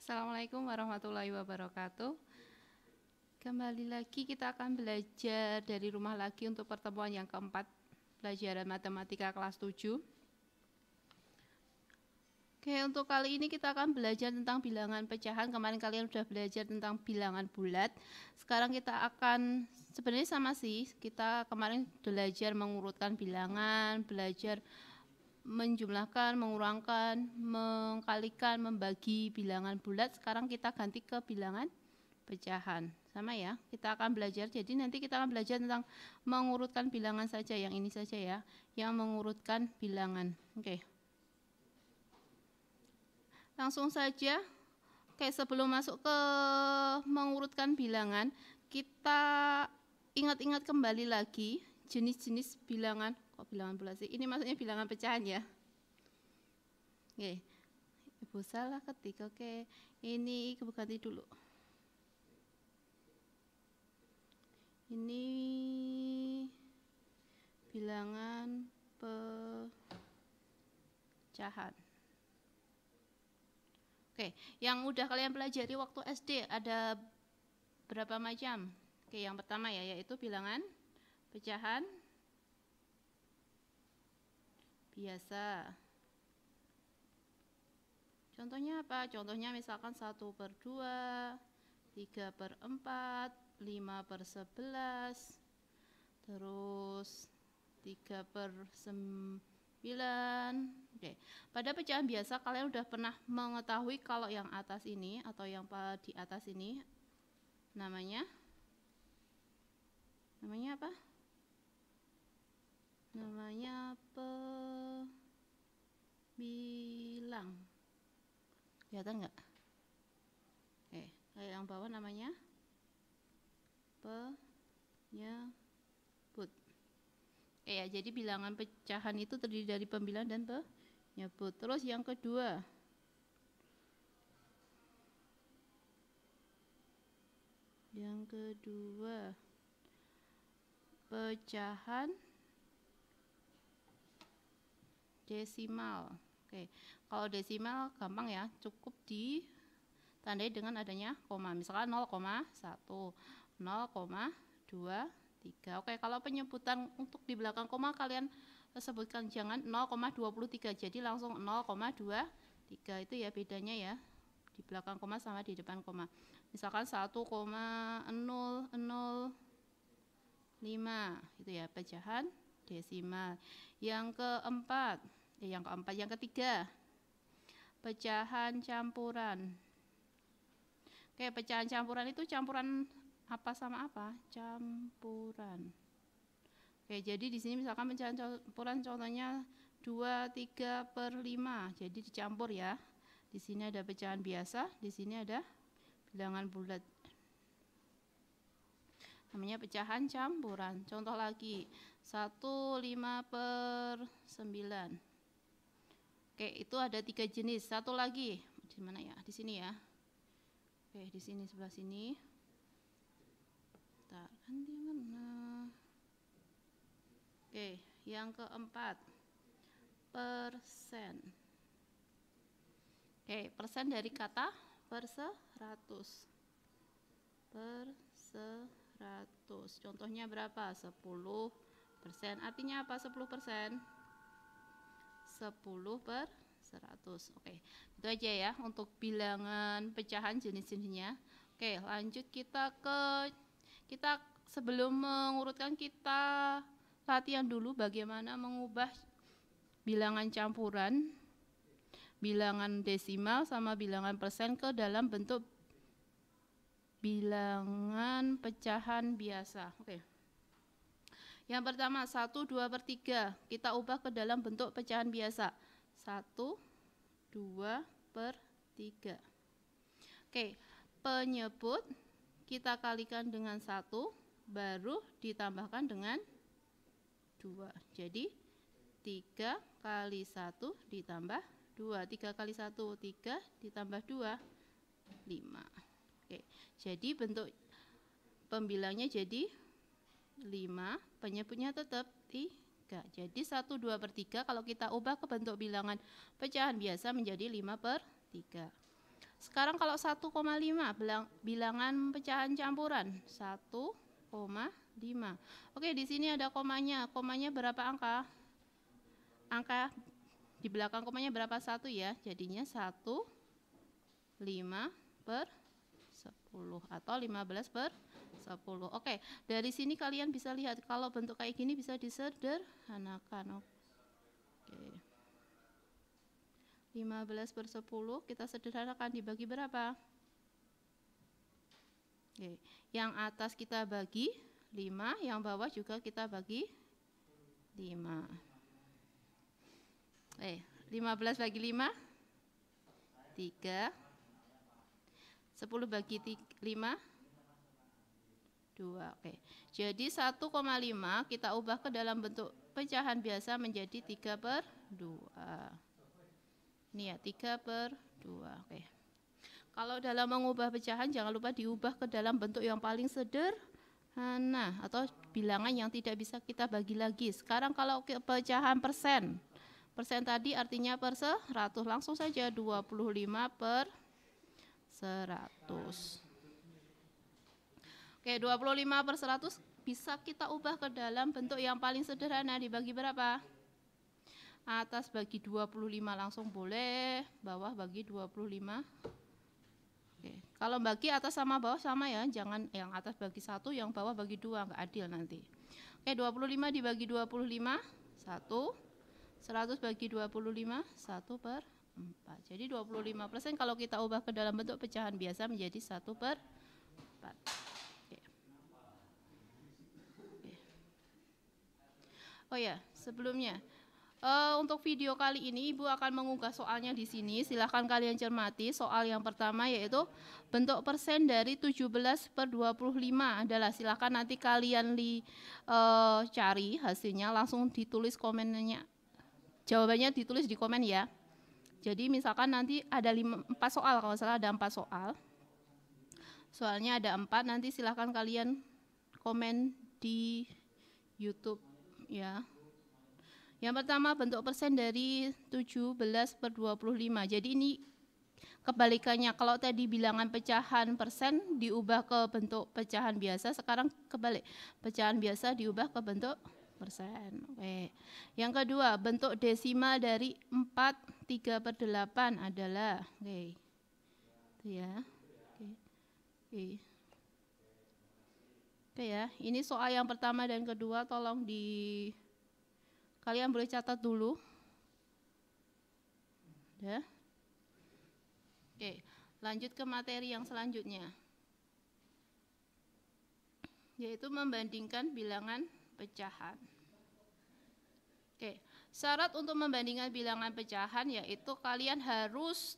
Assalamualaikum warahmatullahi wabarakatuh. Kembali lagi kita akan belajar dari rumah lagi untuk pertemuan yang keempat, pelajaran matematika kelas 7. Oke, untuk kali ini kita akan belajar tentang bilangan pecahan. Kemarin kalian sudah belajar tentang bilangan bulat. Sekarang kita akan, sebenarnya sama sih, kita kemarin belajar mengurutkan bilangan, belajar menjumlahkan, mengurangkan, mengkalikan, membagi bilangan bulat. Sekarang kita ganti ke bilangan pecahan. Sama ya, kita akan belajar. Jadi nanti kita akan belajar tentang mengurutkan bilangan saja, yang ini saja ya, yang mengurutkan bilangan. Oke. Langsung saja. Oke, sebelum masuk ke mengurutkan bilangan, kita ingat-ingat kembali lagi jenis-jenis bilangan. Kok bilangan bulat sih? Ini maksudnya bilangan pecahan ya. Oke, Ibu salah ketik. Oke, ini Ibu ganti dulu. Ini bilangan pecahan. Oke, yang udah kalian pelajari waktu SD ada berapa macam? Oke, yang pertama ya, yaitu bilangan pecahan biasa. Contohnya apa? Contohnya misalkan 1/2, 3/4, 5/11, terus 3/9. Oke. Pada pecahan biasa kalian udah pernah mengetahui kalau yang atas ini atau yang di atas ini namanya apa? Namanya pebilang. Kelihatan nggak? Oke, kayak yang bawah namanya penyebut. Ya, jadi bilangan pecahan itu terdiri dari pembilang dan penyebut. Terus yang kedua, pecahan desimal. Oke, kalau desimal gampang ya, cukup ditandai dengan adanya koma. Misalkan 0,1, 0,2, 3. Oke, kalau penyebutan untuk di belakang koma kalian sebutkan jangan 0,23. Jadi langsung 0,23 itu ya bedanya ya. Di belakang koma sama di depan koma. Misalkan 1,005 itu ya pecahan desimal. Yang ketiga, pecahan campuran. Oke, pecahan campuran itu campuran apa sama apa? Campuran. Oke, jadi di sini misalkan pecahan campuran contohnya 2, 3/5. Jadi dicampur ya. Di sini ada pecahan biasa, di sini ada bilangan bulat. Namanya pecahan campuran. Contoh lagi, 1/5/9. Oke, itu ada 3 jenis. Satu lagi, di mana ya? Di sini ya. Oke, di sini sebelah sini. Bentar, ganti mana? Oke, yang keempat, persen. Oke, persen dari kata per 100. Per 100. Contohnya berapa? 10%. Artinya apa 10%? 10/100. Oke, itu aja ya untuk bilangan pecahan jenis-jenisnya. Oke, lanjut kita sebelum mengurutkan kita latihan dulu bagaimana mengubah bilangan campuran, bilangan desimal sama bilangan persen ke dalam bentuk bilangan pecahan biasa. Oke. Yang pertama 1, 2/3 kita ubah ke dalam bentuk pecahan biasa. 1, 2/3. Oke, penyebut kita kalikan dengan 1 baru ditambahkan dengan 2. Jadi 3 kali 1 ditambah 2. 3 kali 1, 3 ditambah 2, 5. Oke, jadi bentuk pembilangnya jadi 5, penyebutnya tetap 3. Jadi 1, 2/3 kalau kita ubah ke bentuk bilangan pecahan biasa menjadi 5/3. Sekarang kalau 1,5 bilangan pecahan campuran 1,5. Oke, di sini ada komanya. Komanya berapa angka? Angka di belakang komanya berapa? 1 ya. Jadinya 1, 5 per 10 atau 15 per 10. Oke, dari sini kalian bisa lihat kalau bentuk kayak gini bisa disederhanakan. Oke. 15 per 10 kita sederhanakan dibagi berapa? Oke. Yang atas kita bagi 5, yang bawah juga kita bagi 5. 15 bagi 5 3. 10 bagi 5 2. Oke. Jadi 1,5 kita ubah ke dalam bentuk pecahan biasa menjadi 3 per 2. Ini ya, 3 per 2. Oke. Kalau dalam mengubah pecahan jangan lupa diubah ke dalam bentuk yang paling sederhana atau bilangan yang tidak bisa kita bagi lagi. Sekarang kalau ke pecahan persen. Persen tadi artinya per 100. Langsung saja 25 per 100. Oke, 25 per 100 bisa kita ubah ke dalam bentuk yang paling sederhana. Dibagi berapa? Atas bagi 25 langsung boleh, bawah bagi 25. Oke. Kalau bagi atas sama bawah sama ya, jangan yang atas bagi 1, yang bawah bagi 2, nggak adil nanti. Oke, 25 dibagi 25, 1. 100 bagi 25, 1 per 4. Jadi 25% kalau kita ubah ke dalam bentuk pecahan biasa menjadi 1 per 4. Oke. Oke. Oh ya, sebelumnya untuk video kali ini Ibu akan mengunggah soalnya di sini. Silahkan kalian cermati. Soal yang pertama yaitu bentuk persen dari 17 per 25 adalah, silahkan nanti kalian cari hasilnya, langsung ditulis komennya. Jawabannya ditulis di komen ya. Jadi misalkan nanti ada 4 soal, kalau salah ada 4 soal. Soalnya ada 4, nanti silahkan kalian komen di YouTube ya. Yang pertama bentuk persen dari 17 per 25. Jadi ini kebalikannya, kalau tadi bilangan pecahan persen diubah ke bentuk pecahan biasa, sekarang kebalik, pecahan biasa diubah ke bentuk persen. Oke. Yang kedua bentuk desimal dari 4, 3 per 8 adalah, oke. Itu ya. Oke. Oke ya, ini soal yang pertama dan kedua tolong kalian boleh catat dulu. Ya. Oke, lanjut ke materi yang selanjutnya. Yaitu membandingkan bilangan pecahan. Oke, syarat untuk membandingkan bilangan pecahan yaitu kalian harus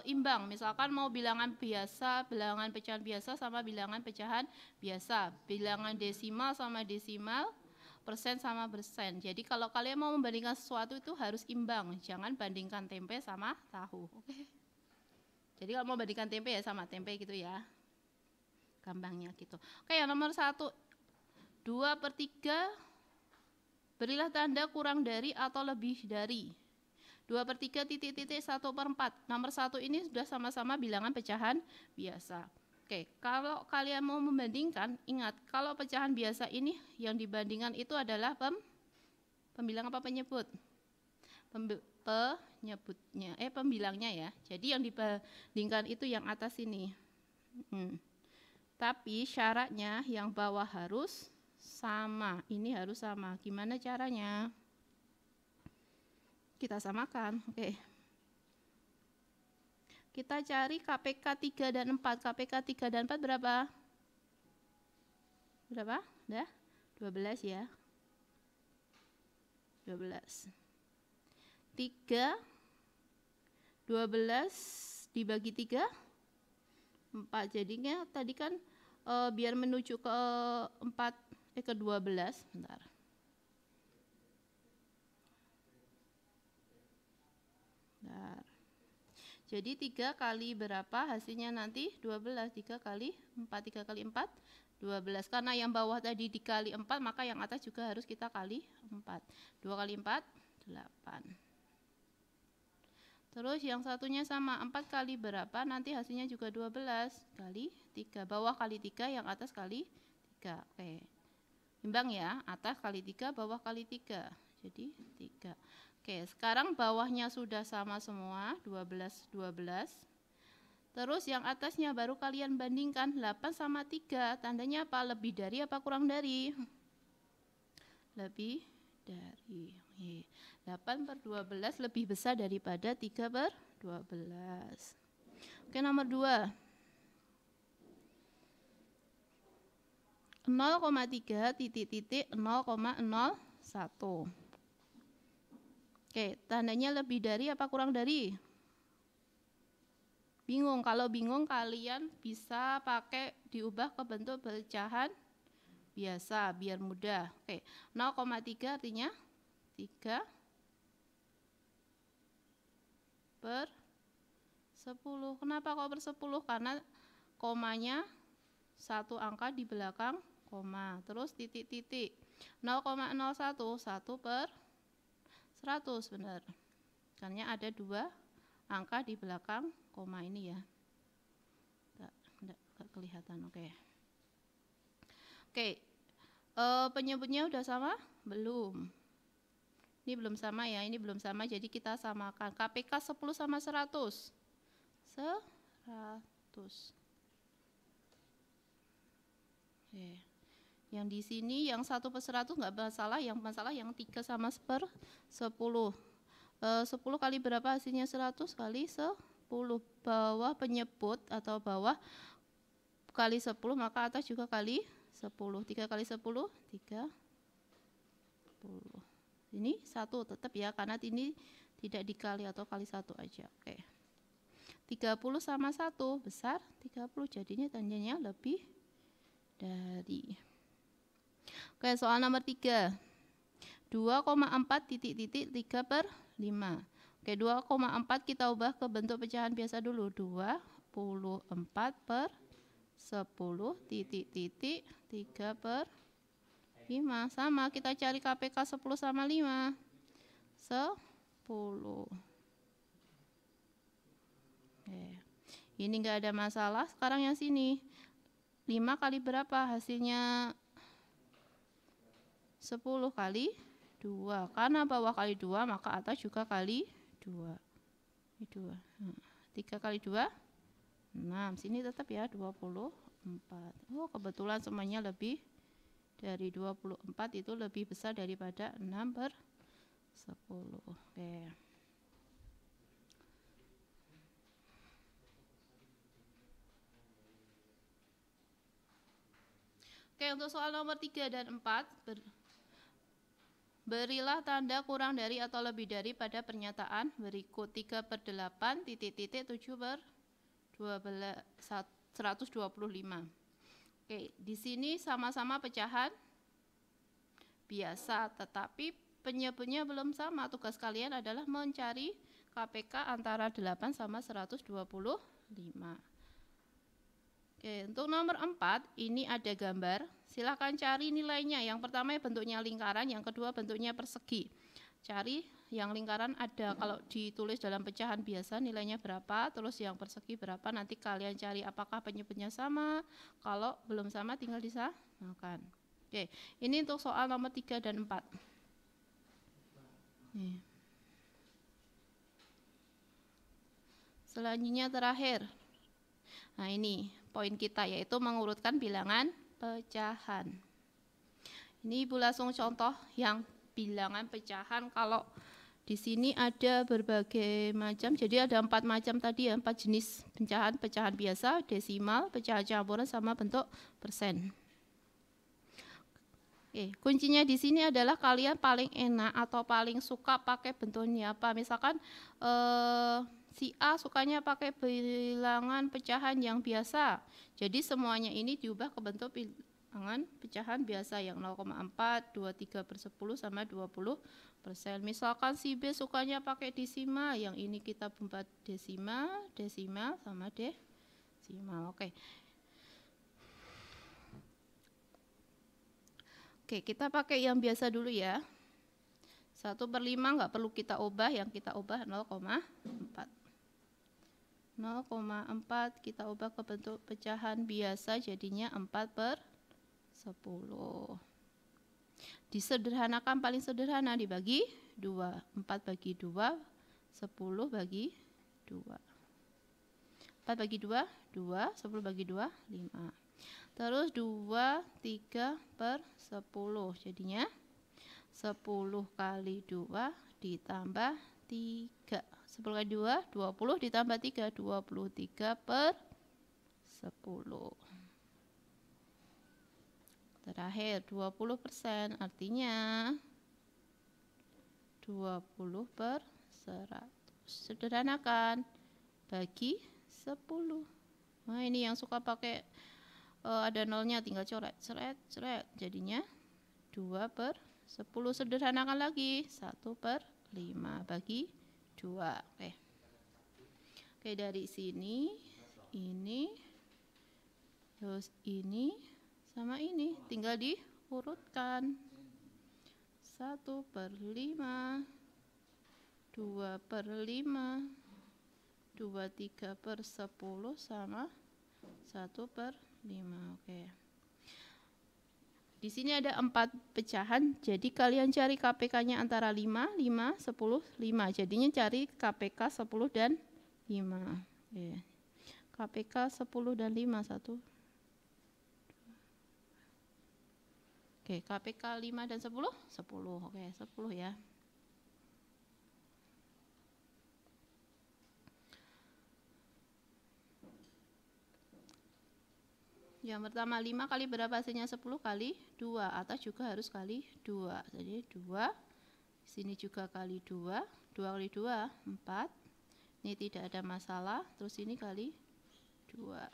imbang. Misalkan mau bilangan pecahan biasa sama bilangan pecahan biasa, bilangan desimal sama desimal, persen sama persen. Jadi kalau kalian mau membandingkan sesuatu itu harus imbang, jangan bandingkan tempe sama tahu. Oke. Jadi kalau mau bandingkan tempe ya sama tempe gitu ya, gampangnya gitu. Oke, yang nomor 1, 2 per 3, berilah tanda kurang dari atau lebih dari. 2 per 3 titik-titik 1 per 4. Nomor 1 ini sudah sama-sama bilangan pecahan biasa. Oke, kalau kalian mau membandingkan, ingat kalau pecahan biasa ini yang dibandingkan itu adalah pembilang apa penyebut? Pembilangnya ya. Jadi yang dibandingkan itu yang atas ini. Tapi syaratnya yang bawah harus sama. Ini harus sama. Gimana caranya? Kita samakan. Oke. Kita cari KPK 3 dan 4. KPK 3 dan 4 berapa? Berapa? Udah? 12 ya. 12. 3, 12 dibagi 3, 4. Jadinya tadi kan biar menuju ke 4, ke 12. Bentar. Jadi 3 kali berapa hasilnya nanti? 12. 3 kali 4. 3 kali 4, 12. Karena yang bawah tadi dikali 4, maka yang atas juga harus kita kali 4. 2 kali 4, 8. Terus yang satunya sama, 4 kali berapa, nanti hasilnya juga 12 kali 3. Bawah kali 3, yang atas kali 3. Oke. Imbang ya, atas kali 3, bawah kali 3. Jadi 3. Oke, sekarang bawahnya sudah sama semua, 12, 12. Terus yang atasnya baru kalian bandingkan 8 sama 3. Tandanya apa? Lebih dari apa kurang dari? Lebih dari. 8/12 lebih besar daripada 3/12. Oke, nomor 2. 0,3 titik-titik 0,01. Oke, tandanya lebih dari apa kurang dari? Bingung. Kalau bingung kalian bisa pakai diubah ke bentuk pecahan biasa biar mudah. Oke, 0,3 artinya 3/10. Kenapa kok per 10? Karena komanya satu angka di belakang koma. Terus titik-titik 0,01, 1/100, benar. Karena ada 2 angka di belakang koma ini ya. Enggak kelihatan. Oke. Penyebutnya udah sama? Belum. Ini belum sama ya, ini belum sama, jadi kita samakan. KPK 10 sama 100. 100. Oke. Yang di sini yang 1/100 nggak masalah, yang masalah yang 3 sama 10. 10 kali berapa hasilnya? 100 kali 10. Bawah penyebut atau bawah kali 10, maka atas juga kali 10. 3 kali 10, 30. Ini 1 tetap ya, karena ini tidak dikali atau kali 1 aja. Oke. 30 sama 1 besar 30, jadinya tandanya lebih dari. Oke, soal nomor 3. 2,4 titik-titik 3/5. Oke, 2,4 kita ubah ke bentuk pecahan biasa dulu. 24/10 titik-titik 3/5. Sama, kita cari KPK 10 sama 5. 10. Oke. Ini enggak ada masalah. Sekarang yang sini. 5 kali berapa? Hasilnya 10 kali 2. Karena bawah kali 2, maka atas juga kali 2. Ini 2. 3 kali 2, 6. Sini tetap ya 24. Oh, kebetulan semuanya lebih dari 24, itu lebih besar daripada 6/10. Oke. Oke, untuk soal nomor 3 dan 4, berilah tanda kurang dari atau lebih dari pada pernyataan berikut. 3/8 titik-titik 7/125. Oke, di sini sama-sama pecahan biasa, tetapi penyebutnya belum sama. Tugas kalian adalah mencari KPK antara 8 sama 125. Oke, untuk nomor 4 ini ada gambar. Silakan cari nilainya. Yang pertama bentuknya lingkaran, yang kedua bentuknya persegi. Cari yang lingkaran ada, kalau ditulis dalam pecahan biasa nilainya berapa, terus yang persegi berapa, nanti kalian cari apakah penyebutnya sama. Kalau belum sama tinggal disamakan. Oke, ini untuk soal nomor 3 dan 4. Nih. Selanjutnya terakhir. Nah, ini poin kita, yaitu mengurutkan bilangan pecahan. Ini Ibu langsung contoh yang bilangan pecahan. Kalau di sini ada berbagai macam, jadi ada 4 macam tadi ya, 4 jenis pecahan. Pecahan biasa, desimal, pecahan campuran, sama bentuk persen. Oke, kuncinya di sini adalah kalian paling enak atau paling suka pakai bentuknya apa. Misalkan si A sukanya pakai bilangan pecahan yang biasa. Jadi semuanya ini diubah ke bentuk bilangan pecahan biasa yang 0,4, 23/10 sama 20%. Misalkan si B sukanya pakai desimal, yang ini kita buat desimal, desimal sama desimal. Oke. Oke, kita pakai yang biasa dulu ya. 1/5 nggak perlu kita ubah, yang kita ubah 0,4. 0,4 kita ubah ke bentuk pecahan biasa, jadinya 4/10. Disederhanakan paling sederhana, dibagi 2. 4 bagi 2, 10 bagi 2. 4 bagi 2, 2, 10 bagi 2, 5. Terus 2, 3/10, jadinya 10 kali 2 ditambah 3. 10 kali 2, 20 ditambah 3, 23/10. Terakhir 20%, artinya 20/100. Sederhanakan, bagi 10. Nah, ini yang suka pakai ada nolnya, tinggal coret, ceret, jadinya 2/10. Sederhanakan lagi, 1/5 bagi 2. Oke, dari sini ini, terus ini sama ini tinggal diurutkan. 1/5, 2/5, 23/10 sama 1/5. Oke. Di sini ada 4 pecahan, jadi kalian cari KPK-nya antara 5, 5, 10, 5. Jadinya cari KPK 10 dan 5. Oke. KPK 10 dan 5, 1. Oke, KPK 5 dan 10, 10. Oke, 10 ya. Yang pertama 5 kali berapa hasilnya? 10 kali 2, atas juga harus kali 2. Jadi 2, sini juga kali 2, 2 kali 2, 4. Ini tidak ada masalah, terus ini kali 2.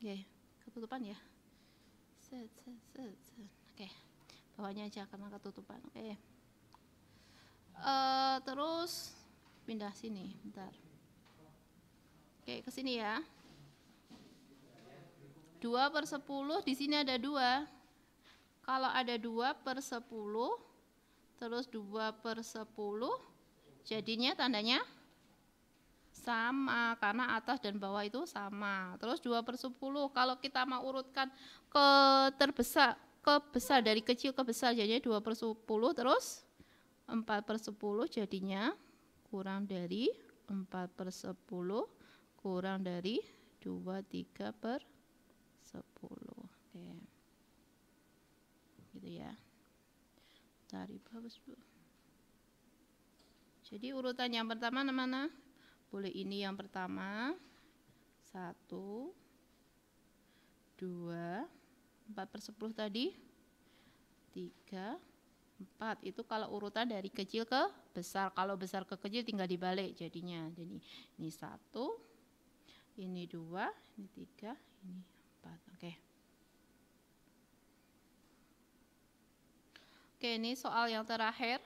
Oke, ketutupan ya. Oke, bawahnya aja karena ketutupan. Oke. Terus pindah sini, bentar. Oke, ke sini ya. 2/10, di sini ada 2. Kalau ada 2/10, terus 2/10, jadinya tandanya sama, karena atas dan bawah itu sama. Terus 2/10, kalau kita mau urutkan ke terbesar, ke besar, dari kecil ke besar, jadinya 2/10, terus 4/10, jadinya kurang dari 4/10, kurang dari 23/10. Oke. Gitu ya. Tarik bagus, Bu. Jadi urutan yang pertama mana? Boleh ini yang pertama. 1, 2, 4/10 tadi. 3, 4. Itu kalau urutan dari kecil ke besar. Kalau besar ke kecil tinggal dibalik jadinya. Jadi ini 1, ini 2, ini 3, ini 4. Oke, ini soal yang terakhir.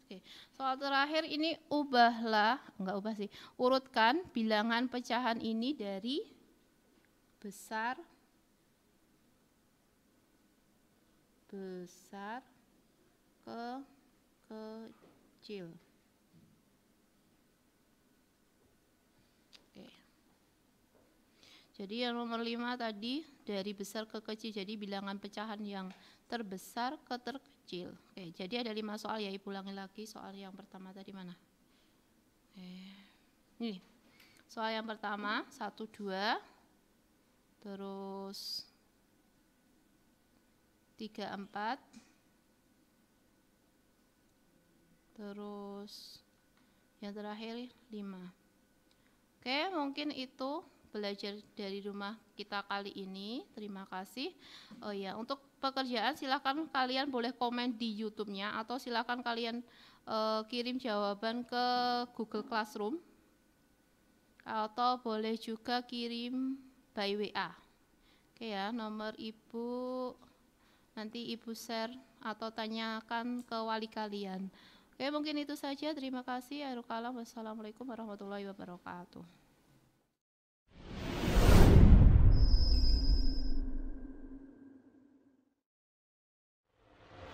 Oke, soal terakhir ini urutkan bilangan pecahan ini dari besar ke kecil. Oke. Jadi yang nomor 5 tadi dari besar ke kecil, jadi bilangan pecahan yang terbesar ke terkecil. Oke, jadi ada 5 soal ya, Ibu ulangi lagi. Soal yang pertama tadi mana? Ini soal yang pertama 1, 2, terus 3, 4, terus yang terakhir 5. Oke, mungkin itu belajar dari rumah kita kali ini. Terima kasih. Oh ya, untuk pekerjaan silakan kalian boleh komen di YouTube-nya, atau silakan kalian kirim jawaban ke Google Classroom, atau boleh juga kirim by WA. Oke ya, nomor Ibu nanti Ibu share atau tanyakan ke wali kalian. Oke, mungkin itu saja. Terima kasih. Wassalamualaikum warahmatullahi wabarakatuh.